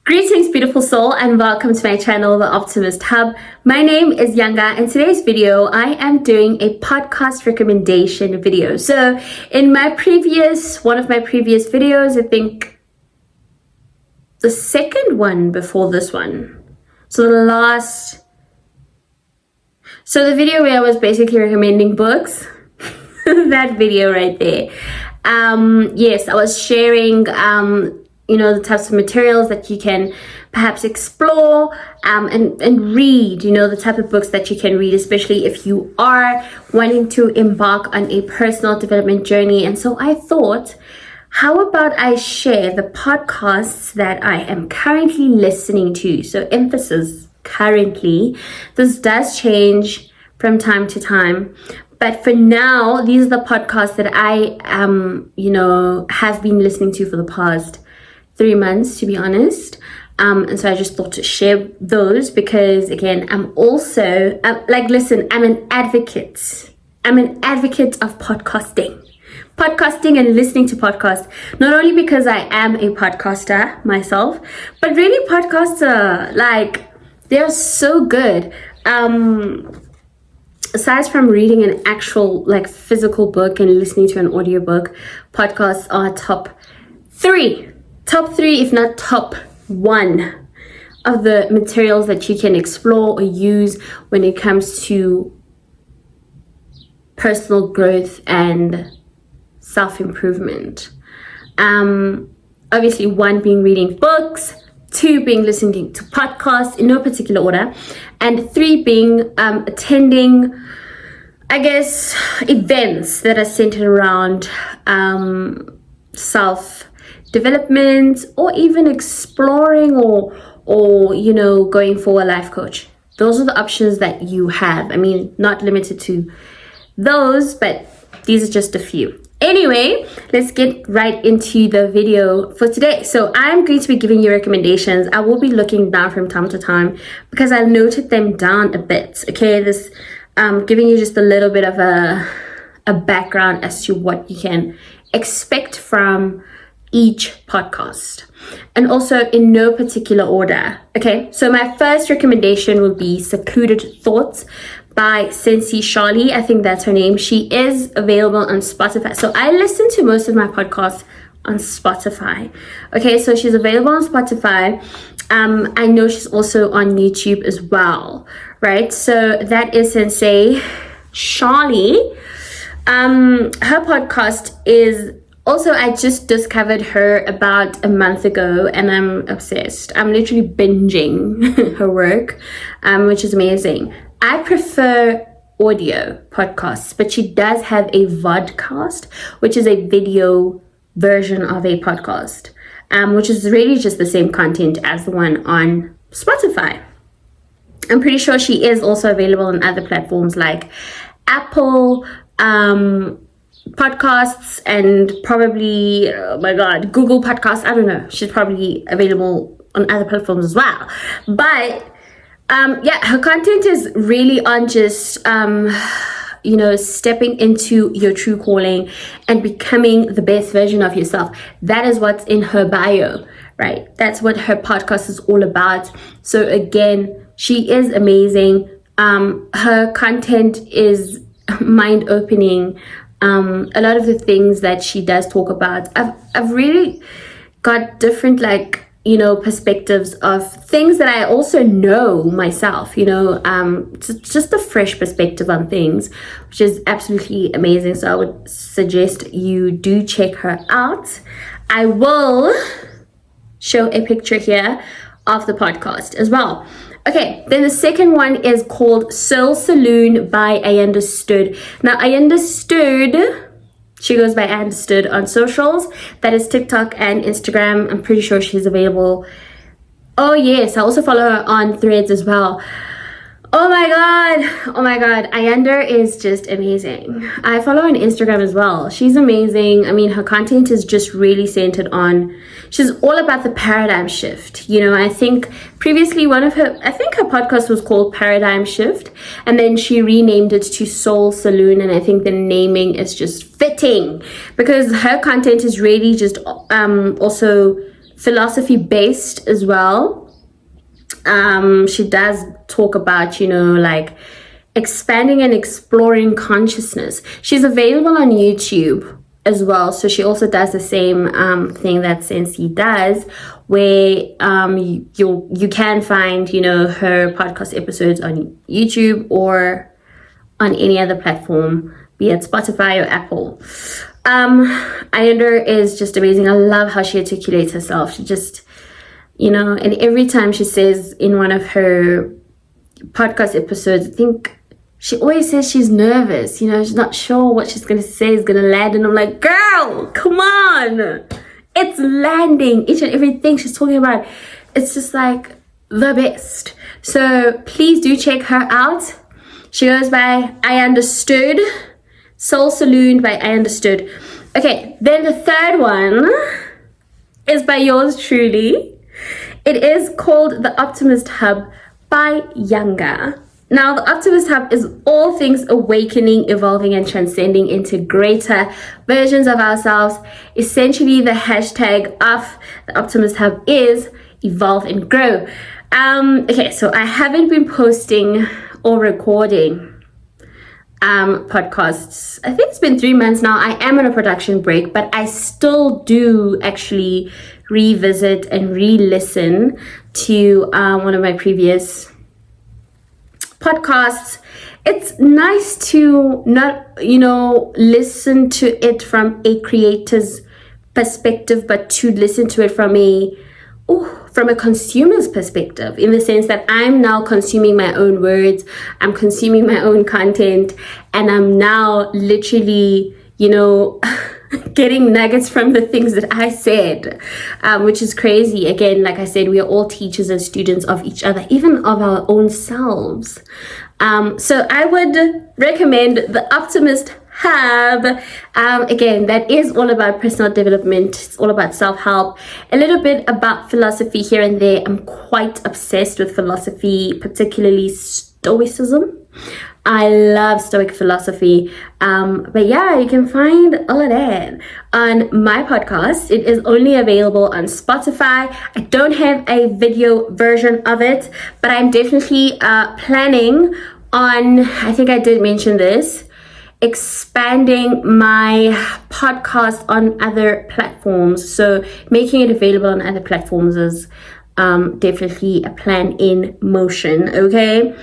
Greetings, beautiful soul, and welcome to my channel, The Optimist Hub. My name is Yanga, and today's video, I am doing a podcast recommendation video. So in one of my previous videos, I think the second one before this one. So the video where I was basically recommending books, that video right there. Yes, I was sharing, the types of materials that you can perhaps explore and read, the type of books that you can read, especially if you are wanting to embark on a personal development journey. And so I thought, how about I share the podcasts that I am currently listening to? So emphasis currently. This does change from time to time. But for now, these are the podcasts that I have been listening to for the past 3 months, to be honest. And so I just thought to share those because, again, I'm also, I'm an advocate. I'm an advocate of podcasting and listening to podcasts. Not only because I am a podcaster myself, but really podcasts are, they're so good. Aside from reading an actual, physical book and listening to an audiobook, podcasts are top three, if not top one of the materials that you can explore or use when it comes to personal growth and self-improvement. Obviously, one being reading books, two being listening to podcasts in no particular order, and three being attending, events that are centered around self-development, or even exploring or going for a life coach. Those are the options that you have. I mean, not limited to those, but these are just a few. Anyway, let's get right into the video for today. So I'm going to be giving you recommendations. I will be looking down from time to time because I noted them down a bit. Okay, this giving you just a little bit of a background as to what you can expect from each podcast, and also in no particular order. Okay, so my first recommendation will be Secluded Thoughts by Sensei Charlie. I think that's her name. She is available on Spotify. So I listen to most of my podcasts on Spotify. Okay, so she's available on Spotify. I know she's also on YouTube as well, right? So that is Sensei Charlie. Her podcast is also, I just discovered her about a month ago and I'm obsessed. I'm literally binging her work, which is amazing. I prefer audio podcasts, but she does have a vodcast, which is a video version of a podcast, which is really just the same content as the one on Spotify. I'm pretty sure she is also available on other platforms like Apple Podcasts and probably, Google Podcasts. I don't know. She's probably available on other platforms as well. But her content is really on just, stepping into your true calling and becoming the best version of yourself. That is what's in her bio, right? That's what her podcast is all about. So again, she is amazing. Her content is mind-opening. A lot of the things that she does talk about, I've really got different perspectives of things that I also know myself, just a fresh perspective on things, which is absolutely amazing. So I would suggest you do check her out. I will show a picture here of the podcast as well. Okay, then the second one is called Soul Salon by Ayandastood. Now, Ayandastood, she goes by Ayandastood on socials. That is TikTok and Instagram. I'm pretty sure she's available. Oh, yes, I also follow her on Threads as well. Oh my God. Ayanda is just amazing. I follow her on Instagram as well. She's amazing. I mean, her content is just really centered on, she's all about the paradigm shift. I think previously her podcast was called Paradigm Shift, and then she renamed it to Soul Salon, and I think the naming is just fitting because her content is really just also philosophy based as well. She does talk about, like expanding and exploring consciousness. She's available on YouTube as well, so she also does the same thing that Sensi does, where you can find her podcast episodes on YouTube or on any other platform, be it Spotify or Apple. Ayanda is just amazing. I love how she articulates herself. She just, and every time she says in one of her podcast episodes, I think she always says she's nervous, she's not sure what she's going to say is going to land. And I'm like, girl, come on. It's landing. Each and everything she's talking about, it's just like the best. So please do check her out. She goes by Ayandastood, Soul Salon by Ayandastood. Okay, then the third one is by yours truly. It is called The Optimist Hub by Younger. Now, the Optimist Hub is all things awakening, evolving, and transcending into greater versions of ourselves. Essentially, the hashtag of the Optimist Hub is evolve and grow. Okay, so I haven't been posting or recording podcasts. I think it's been 3 months now. I am on a production break, but I still do actually revisit and re-listen to one of my previous podcasts. It's nice to not, listen to it from a creator's perspective, but to listen to it from a consumer's perspective, in the sense that I'm now consuming my own words, I'm consuming my own content, and I'm now literally, getting nuggets from the things that I said, which is crazy. Again, like I said, we are all teachers and students of each other, even of our own selves. So I would recommend the Optimist Hub. Again, that is all about personal development. It's all about self-help, a little bit about philosophy here and there. I'm quite obsessed with philosophy, particularly Stoicism. I love Stoic philosophy. But yeah, you can find all of that on my podcast. It is only available on Spotify. I don't have a video version of it, but I'm definitely planning on, I think I did mention this, expanding my podcast on other platforms. So making it available on other platforms is definitely a plan in motion. Okay.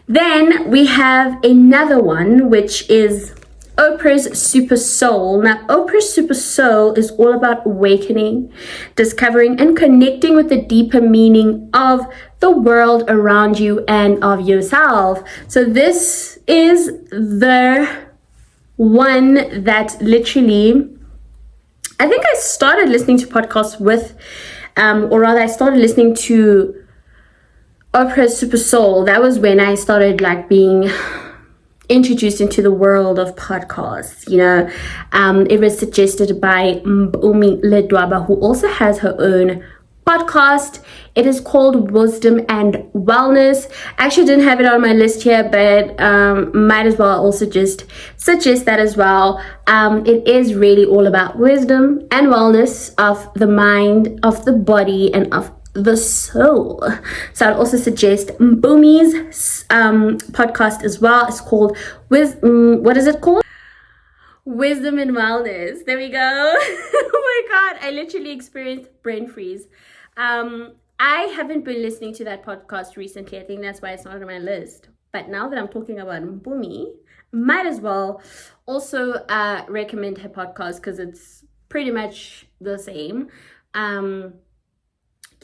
Then we have another one, which is Oprahs Super Soul. Now, Oprah's Super Soul is all about awakening, discovering, and connecting with the deeper meaning of the world around you and of yourself. So this is the one that literally, I think I started listening to podcasts with, or rather I started listening to Oprah's Super Soul. That was when I started being introduced into the world of podcasts. It was suggested by Mpoomy Ledwaba, who also has her own podcast. It is called Wisdom and Wellness. I actually didn't have it on my list here, but might as well also just suggest that as well. It is really all about wisdom and wellness of the mind, of the body, and of the soul. So I'd also suggest Mpoomy's podcast as well. It's called what is it called? Wisdom and Wellness. There we go. Oh my god, I literally experienced brain freeze. I haven't been listening to that podcast recently. I think that's why it's not on my list. But now that I'm talking about Mpoomy, might as well also recommend her podcast, because it's pretty much the same.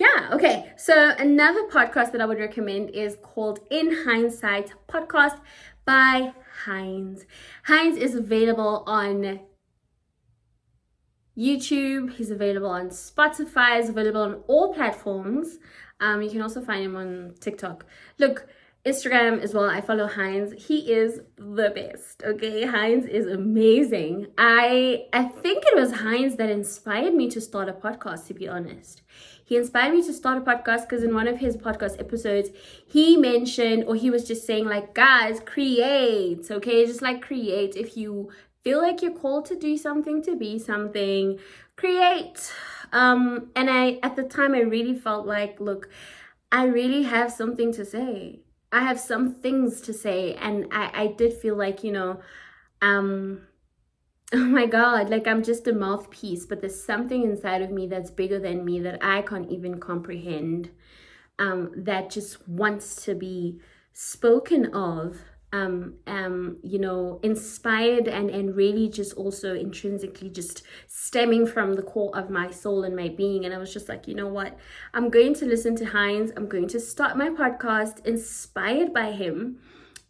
Yeah, okay. So another podcast that I would recommend is called In Hindzsight podcast by Hinds. Hinds is available on YouTube. He's available on Spotify. He's available on all platforms. You can also find him on TikTok. Look, Instagram as well. I follow Hinds. He is the best. Okay, Hinds is amazing. I think it was Hinds that inspired me to start a podcast, to be honest. He inspired me to start a podcast because in one of his podcast episodes, he mentioned, or he was just saying, guys, create, okay? Just create. If you feel like you're called to do something, to be something, create. And at the time I really felt like, look, I really have something to say. I have some things to say, and I did feel like, oh my God, like I'm just a mouthpiece, but there's something inside of me that's bigger than me that I can't even comprehend, that just wants to be spoken of, inspired and really just also intrinsically just stemming from the core of my soul and my being. And I was just like, you know what? I'm going to listen to Heinz. I'm going to start my podcast inspired by him.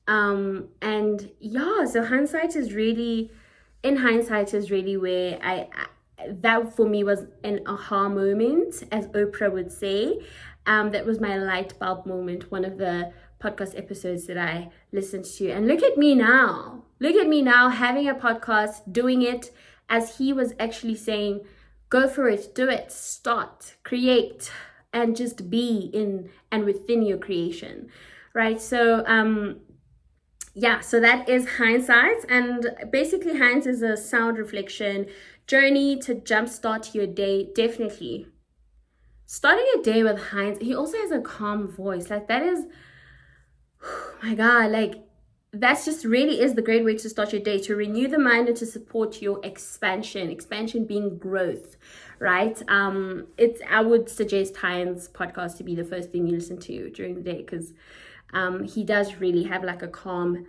And yeah, so in hindsight is really where that for me was an aha moment, as Oprah would say. That was my light bulb moment, one of the podcast episodes that I listened to. And look at me now having a podcast, doing it as he was actually saying, go for it, do it, start, create, and just be in and within your creation, right? So so that is Hindsight. And basically Heinz is a sound reflection journey to jumpstart your day. Definitely starting a day with Heinz. He also has a calm voice. Like that is, oh my God, like that's just really is the great way to start your day, to renew the mind and to support your expansion being growth, right? I would suggest Heinz podcast to be the first thing you listen to during the day, because he does really have like a calm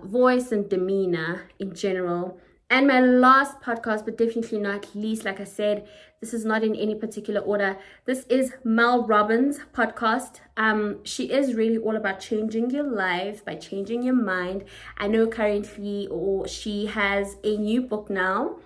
voice and demeanor in general. And my last podcast, but definitely not least, like I said, this is not in any particular order. This is Mel Robbins' podcast. She is really all about changing your life by changing your mind. I know she has a new book now.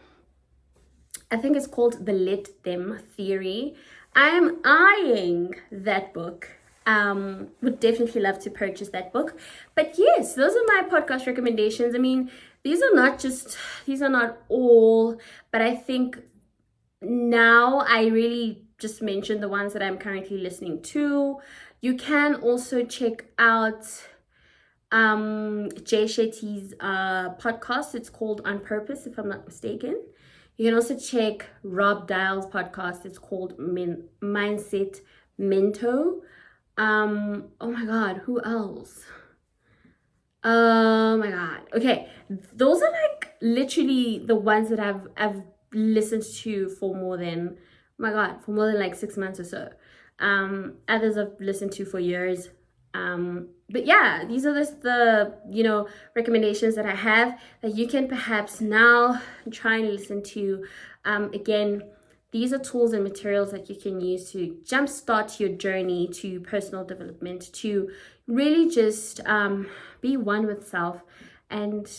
I think it's called The Let Them Theory. I am eyeing that book. Would definitely love to purchase that book. But yes, those are my podcast recommendations. I mean, these are not all, but I think now I really just mentioned the ones that I'm currently listening to. You can also check out Jay Shetty's podcast. It's called On Purpose, if I'm not mistaken. You can also check Rob Dial's podcast. It's called Mindset Mento. Oh my God, who else? Oh my God. Okay, those are like literally the ones that I've listened to for more than like 6 months or so. Others I've listened to for years. But yeah, these are just the recommendations that I have that you can perhaps now try and listen to. Again, these are tools and materials that you can use to jumpstart your journey to personal development, to really just be one with self. And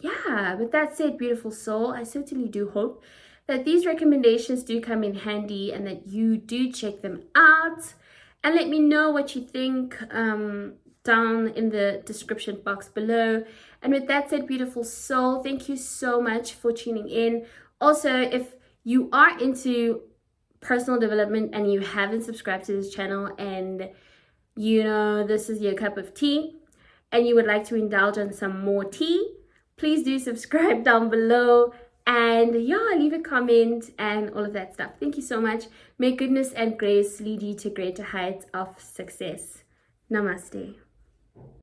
yeah, with that said, beautiful soul, I certainly do hope that these recommendations do come in handy and that you do check them out. And let me know what you think down in the description box below. And with that said, beautiful soul, thank you so much for tuning in. Also, if you are into personal development and you haven't subscribed to this channel, and this is your cup of tea and you would like to indulge on some more tea, please do subscribe down below and leave a comment and all of that stuff. Thank you so much. May goodness and grace lead you to greater heights of success. Namaste.